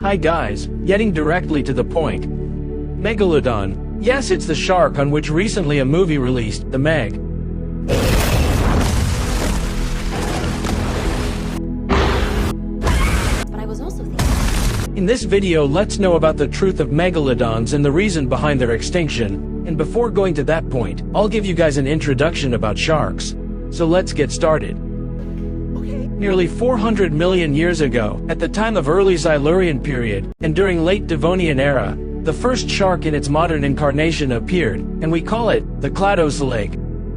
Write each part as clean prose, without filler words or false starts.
Hi guys, getting directly to the point. Megalodon. Yes, it's the shark on which recently a movie released, the Meg. But I was also thinking... In this video, let's know about the truth of megalodons and the reason behind their extinction. And before going to that point, I'll give you guys an introduction about sharks. So let's get started. Nearly 400 million years ago, at the time of early Silurian period, and during late Devonian era, the first shark in its modern incarnation appeared, and we call it the Cladocelag,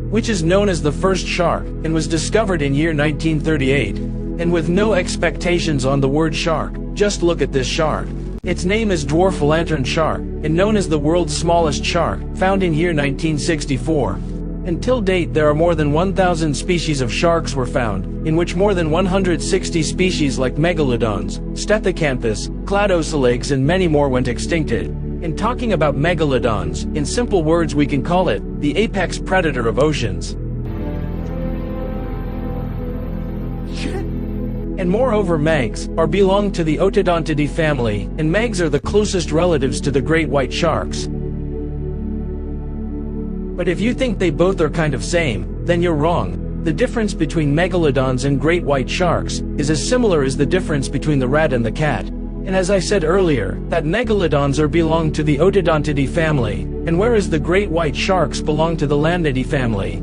which is known as the first shark, and was discovered in year 1938. And with no expectations on the word shark, just look at this shark. Its name is dwarf lantern shark, and known as the world's smallest shark, found in year 1964. Until date, there are more than 1,000 species of sharks were found, in which more than 160 species like megalodons, Stethocamphus, Cladocelags and many more went extincted. In talking about megalodons, in simple words we can call it the apex predator of oceans. And moreover, Megs belong to the Otodontidae family, and Megs are the closest relatives to the great white sharks. But if you think they both are kind of same, then you're wrong. The difference between megalodons and great white sharks is as similar as the difference between the rat and the cat. And as I said earlier, that megalodons belong to the Otodontidae family, and whereas the great white sharks belong to the Lamnidae family.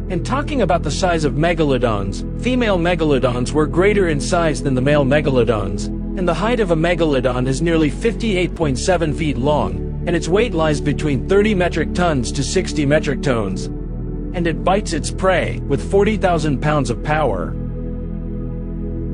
And talking about the size of megalodons, female megalodons were greater in size than the male megalodons, and the height of a megalodon is nearly 58.7 feet long, and its weight lies between 30 metric tons to 60 metric tons. And it bites its prey with 40,000 pounds of power.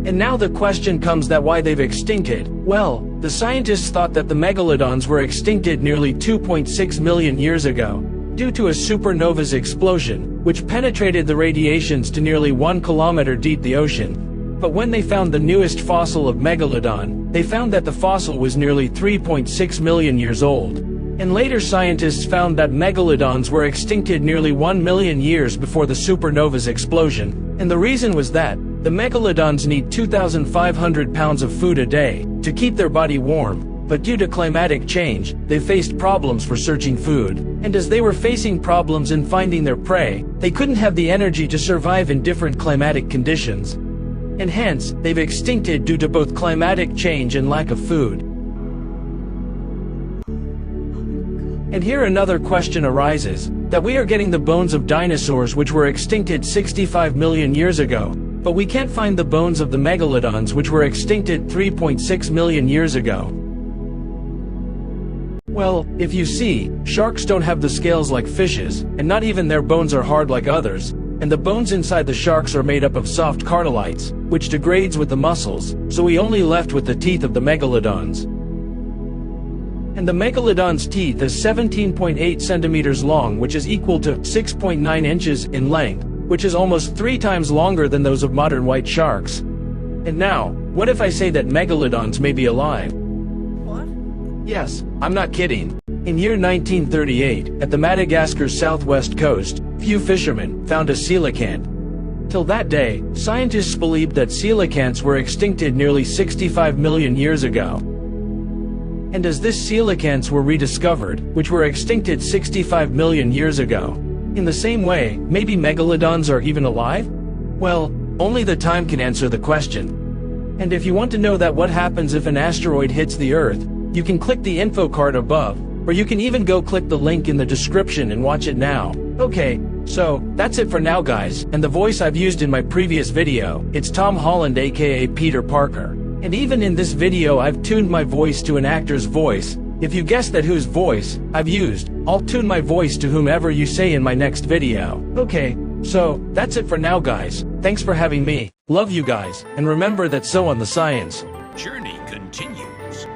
And now the question comes that why they've extincted. Well, the scientists thought that the megalodons were extincted nearly 2.6 million years ago, due to a supernova's explosion, which penetrated the radiations to nearly 1 kilometer deep the ocean. But when they found the newest fossil of megalodon, they found that the fossil was nearly 3.6 million years old. And later scientists found that megalodons were extincted nearly 1 million years before the supernova's explosion. And the reason was that the megalodons need 2,500 pounds of food a day to keep their body warm. But due to climatic change, they faced problems for searching food. And as they were facing problems in finding their prey, they couldn't have the energy to survive in different climatic conditions. And hence, they've extincted due to both climatic change and lack of food. And here another question arises, that we are getting the bones of dinosaurs which were extincted 65 million years ago, but we can't find the bones of the megalodons which were extincted 3.6 million years ago. Well, if you see, sharks don't have the scales like fishes, and not even their bones are hard like others. And the bones inside the sharks are made up of soft cartilates, which degrades with the muscles, so we only left with the teeth of the megalodons. And the megalodon's teeth is 17.8 centimeters long, which is equal to 6.9 inches in length, which is almost 3 times longer than those of modern white sharks. And now, what if I say that megalodons may be alive? What? Yes, I'm not kidding. In year 1938, at the Madagascar's southwest coast, few fishermen found a coelacanth. Till that day, scientists believed that coelacanths were extincted nearly 65 million years ago. And as this coelacanths were rediscovered, which were extincted 65 million years ago, in the same way, maybe megalodons are even alive? Well, only the time can answer the question. And if you want to know that what happens if an asteroid hits the Earth, you can click the info card above, or you can even go click the link in the description and watch it now. Okay, so, that's it for now guys, and the voice I've used in my previous video, it's Tom Holland aka Peter Parker. And even in this video I've tuned my voice to an actor's voice. If you guessed that whose voice I've used, I'll tune my voice to whomever you say in my next video. Okay, so, that's it for now guys, thanks for having me, love you guys, and remember that so on the science journey continues.